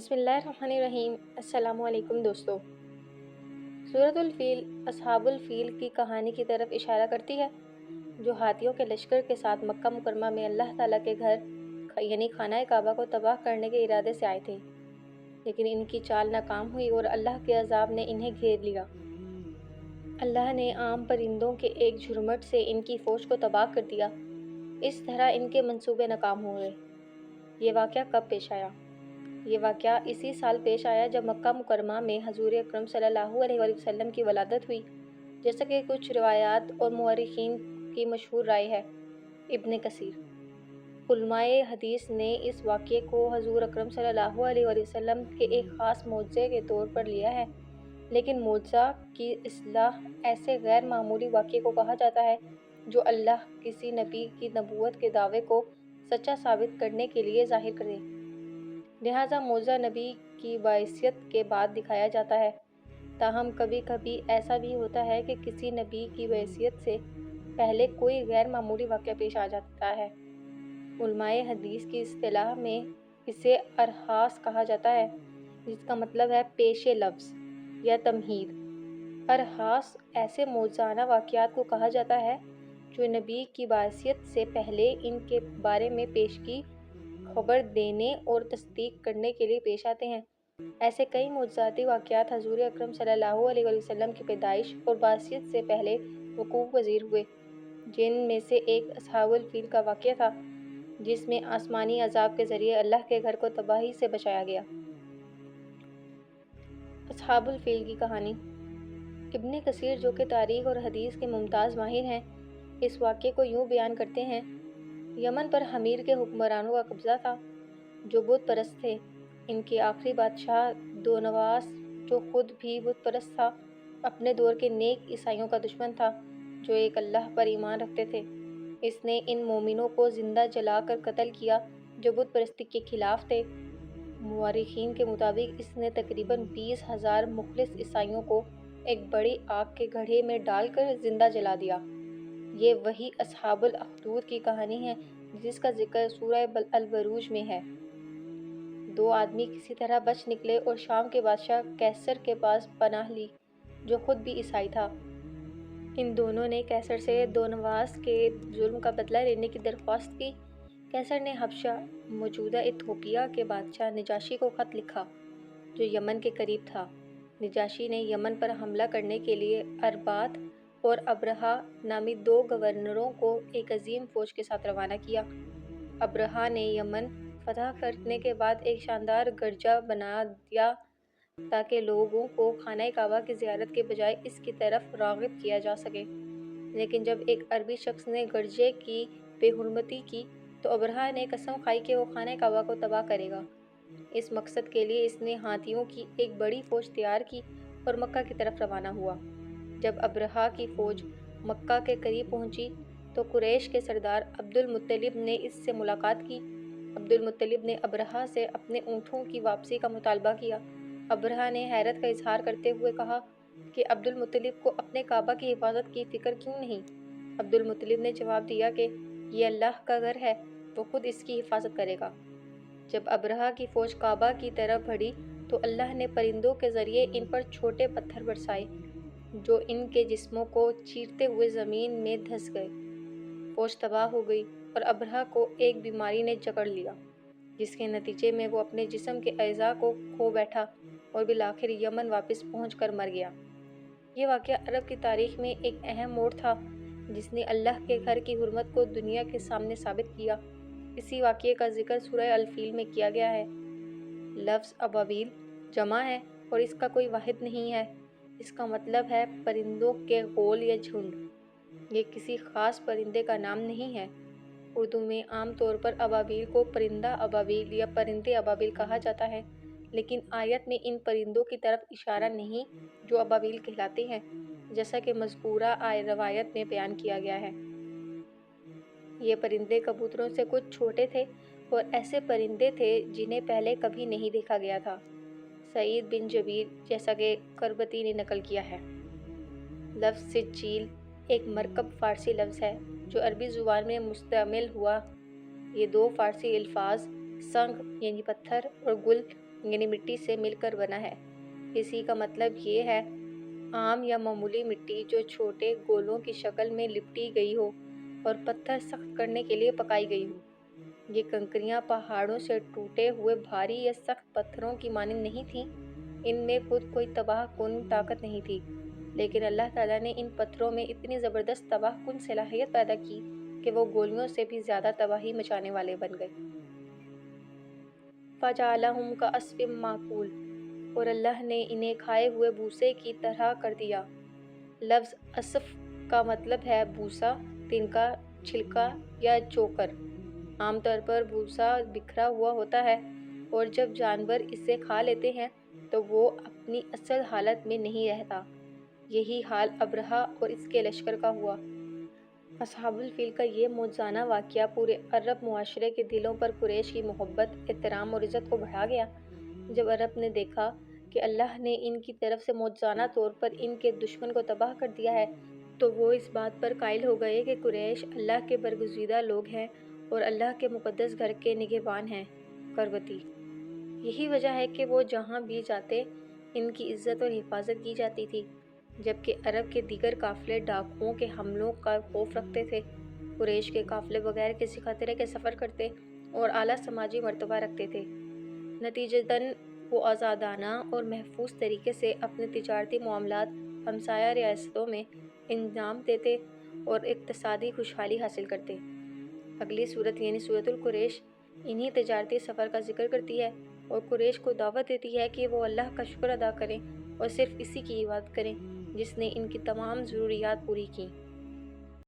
بسم اللہ الرحمن الرحیم۔ السلام علیکم دوستو۔ سورۃ الفیل اصحاب الفیل کی کہانی کی طرف اشارہ کرتی ہے، جو ہاتھیوں کے لشکر کے ساتھ مکہ مکرمہ میں اللہ تعالیٰ کے گھر یعنی خانہ کعبہ کو تباہ کرنے کے ارادے سے آئے تھے، لیکن ان کی چال ناکام ہوئی اور اللہ کے عذاب نے انہیں گھیر لیا۔ اللہ نے عام پرندوں کے ایک جھرمٹ سے ان کی فوج کو تباہ کر دیا۔ اس طرح ان کے منصوبے ناکام ہو گئے۔ یہ واقعہ کب پیش آیا؟ یہ واقعہ اسی سال پیش آیا جب مکہ مکرمہ میں حضور اکرم صلی اللہ علیہ وسلم کی ولادت ہوئی، جیسا کہ کچھ روایات اور مورخین کی مشہور رائے ہے۔ ابن کثیر۔ علماء حدیث نے اس واقعے کو حضور اکرم صلی اللہ علیہ وسلم کے ایک خاص معجزے کے طور پر لیا ہے، لیکن معجزہ کی اصطلاح ایسے غیر معمولی واقعے کو کہا جاتا ہے جو اللہ کسی نبی کی نبوت کے دعوے کو سچا ثابت کرنے کے لیے ظاہر کرے۔ لہٰذا معجزہ نبی کی بعثت کے بعد دکھایا جاتا ہے۔ تاہم کبھی کبھی ایسا بھی ہوتا ہے کہ کسی نبی کی بعثت سے پہلے کوئی غیر معمولی واقعہ پیش آ جاتا ہے۔ علماء حدیث کی اصطلاح میں اسے ارحاس کہا جاتا ہے، جس کا مطلب ہے پیش لفظ یا تمہید۔ ارحاس ایسے معجزانہ واقعات کو کہا جاتا ہے جو نبی کی بعثت سے پہلے ان کے بارے میں پیشگی خبر دینے اور تصدیق کرنے کے لیے پیش آتے ہیں۔ ایسے کئی معجزاتی واقعات حضور اکرم صلی اللہ علیہ وسلم کی پیدائش اور بعثت سے پہلے وقوع پذیر ہوئے، جن میں سے ایک اصحاب الفیل کا واقعہ تھا، جس میں آسمانی عذاب کے ذریعے اللہ کے گھر کو تباہی سے بچایا گیا۔ اصحاب الفیل کی کہانی۔ ابن کثیر، جو کہ تاریخ اور حدیث کے ممتاز ماہر ہیں، اس واقعے کو یوں بیان کرتے ہیں: یمن پر حمیر کے حکمرانوں کا قبضہ تھا، جو بت پرست تھے۔ ان کے آخری بادشاہ دونواس، جو خود بھی بت پرست تھا، اپنے دور کے نیک عیسائیوں کا دشمن تھا، جو ایک اللہ پر ایمان رکھتے تھے۔ اس نے ان مومنوں کو زندہ جلا کر قتل کیا جو بت پرستی کے خلاف تھے۔ مورخین کے مطابق اس نے تقریباً 20,000 مخلص عیسائیوں کو ایک بڑی آگ کے گڑھے میں ڈال کر زندہ جلا دیا۔ یہ وہی اصحاب الاخدود کی کہانی ہے جس کا ذکر سورہ البروج میں ہے۔ دو آدمی کسی طرح بچ نکلے اور شام کے بادشاہ قیصر کے پاس پناہ لی، جو خود بھی عیسائی تھا۔ ان دونوں نے قیصر سے دونواس کے ظلم کا بدلہ لینے کی درخواست کی۔ قیصر نے حبشہ، موجودہ ایتھوپیا کے بادشاہ نجاشی کو خط لکھا، جو یمن کے قریب تھا۔ نجاشی نے یمن پر حملہ کرنے کے لیے ارباط اور ابرہہ نامی دو گورنروں کو ایک عظیم فوج کے ساتھ روانہ کیا۔ ابرہہ نے یمن فتح کرنے کے بعد ایک شاندار گرجا بنا دیا تاکہ لوگوں کو خانہ کعبہ کی زیارت کے بجائے اس کی طرف راغب کیا جا سکے۔ لیکن جب ایک عربی شخص نے گرجے کی بے حرمتی کی تو ابرہہ نے قسم کھائی کہ وہ خانہ کعبہ کو تباہ کرے گا۔ اس مقصد کے لیے اس نے ہاتھیوں کی ایک بڑی فوج تیار کی اور مکہ کی طرف روانہ ہوا۔ جب ابرہہ کی فوج مکہ کے قریب پہنچی تو قریش کے سردار عبد المطلب نے اس سے ملاقات کی۔ عبد المطلب نے ابرہہ سے اپنے اونٹوں کی واپسی کا مطالبہ کیا۔ ابرہہ نے حیرت کا اظہار کرتے ہوئے کہا کہ عبد المطلب کو اپنے کعبہ کی حفاظت کی فکر کیوں نہیں؟ عبد المطلب نے جواب دیا کہ یہ اللہ کا گھر ہے، وہ خود اس کی حفاظت کرے گا۔ جب ابرہہ کی فوج کعبہ کی طرف بڑھی تو اللہ نے پرندوں کے ذریعے ان پر چھوٹے پتھر برسائے، جو ان کے جسموں کو چیرتے ہوئے زمین میں دھس گئے۔ فوج تباہ ہو گئی اور ابرہہ کو ایک بیماری نے جکڑ لیا، جس کے نتیجے میں وہ اپنے جسم کے اعضاء کو کھو بیٹھا اور بالآخر یمن واپس پہنچ کر مر گیا۔ یہ واقعہ عرب کی تاریخ میں ایک اہم موڑ تھا، جس نے اللہ کے گھر کی حرمت کو دنیا کے سامنے ثابت کیا۔ اسی واقعے کا ذکر سورہ الفیل میں کیا گیا ہے۔ لفظ ابابیل جمع ہے اور اس کا کوئی واحد نہیں ہے۔ اس کا مطلب ہے پرندوں کے غول یا جھنڈ۔ یہ کسی خاص پرندے کا نام نہیں ہے۔ اردو میں عام طور پر ابابیل کو پرندہ ابابیل یا پرندے ابابیل کہا جاتا ہے، لیکن آیت میں ان پرندوں کی طرف اشارہ نہیں جو ابابیل کہلاتے ہیں، جیسا کہ مذکورہ روایت میں بیان کیا گیا ہے۔ یہ پرندے کبوتروں سے کچھ چھوٹے تھے اور ایسے پرندے تھے جنہیں پہلے کبھی نہیں دیکھا گیا تھا۔ سعید بن جبیر، جیسا کہ کربتی نے نقل کیا ہے۔ لفظ سجیل ایک مرکب فارسی لفظ ہے جو عربی زبان میں مستعمل ہوا۔ یہ دو فارسی الفاظ سنگ یعنی پتھر اور گل یعنی مٹی سے مل کر بنا ہے۔ اسی کا مطلب یہ ہے عام یا معمولی مٹی جو چھوٹے گولوں کی شکل میں لپٹی گئی ہو اور پتھر سخت کرنے کے لیے پکائی گئی ہو۔ یہ کنکریاں پہاڑوں سے ٹوٹے ہوئے بھاری یا سخت پتھروں کی مانند نہیں تھیں۔ ان میں خود کوئی تباہ کن طاقت نہیں تھی، لیکن اللہ تعالیٰ نے ان پتھروں میں اتنی زبردست تباہ کن صلاحیت پیدا کی کہ وہ گولیوں سے بھی زیادہ تباہی مچانے والے بن گئے۔ فَجَعَلَهُمْ كَعَصْفٍ مَّأْکُولٍ، اور اللہ نے انہیں کھائے ہوئے بھوسے کی طرح کر دیا۔ لفظ عصف کا مطلب ہے بھوسا، تنکا، چھلکا یا چوکر۔ عام طور پر بھوسا بکھرا ہوا ہوتا ہے، اور جب جانور اسے کھا لیتے ہیں تو وہ اپنی اصل حالت میں نہیں رہتا۔ یہی حال ابرہہ اور اس کے لشکر کا ہوا۔ اصحاب الفیل کا یہ موجزانہ واقعہ پورے عرب معاشرے کے دلوں پر قریش کی محبت، احترام اور عزت کو بڑھا گیا۔ جب عرب نے دیکھا کہ اللہ نے ان کی طرف سے موجزانہ طور پر ان کے دشمن کو تباہ کر دیا ہے، تو وہ اس بات پر قائل ہو گئے کہ قریش اللہ کے برگزیدہ لوگ ہیں اور اللہ کے مقدس گھر کے نگہبان ہیں۔ کروتی، یہی وجہ ہے کہ وہ جہاں بھی جاتے ان کی عزت اور حفاظت کی جاتی تھی، جبکہ عرب کے دیگر قافلے ڈاکوؤں کے حملوں کا خوف رکھتے تھے۔ قریش کے قافلے بغیر کسی خطرے کے سفر کرتے اور اعلیٰ سماجی مرتبہ رکھتے تھے۔ نتیجتاً وہ آزادانہ اور محفوظ طریقے سے اپنے تجارتی معاملات ہمسایہ ریاستوں میں انجام دیتے اور اقتصادی خوشحالی حاصل کرتے۔ اگلی صورت یعنی سورۃ القریش انہی تجارتی سفر کا ذکر کرتی ہے اور قریش کو دعوت دیتی ہے کہ وہ اللہ کا شکر ادا کریں اور صرف اسی کی عبادت کریں جس نے ان کی تمام ضروریات پوری کیں۔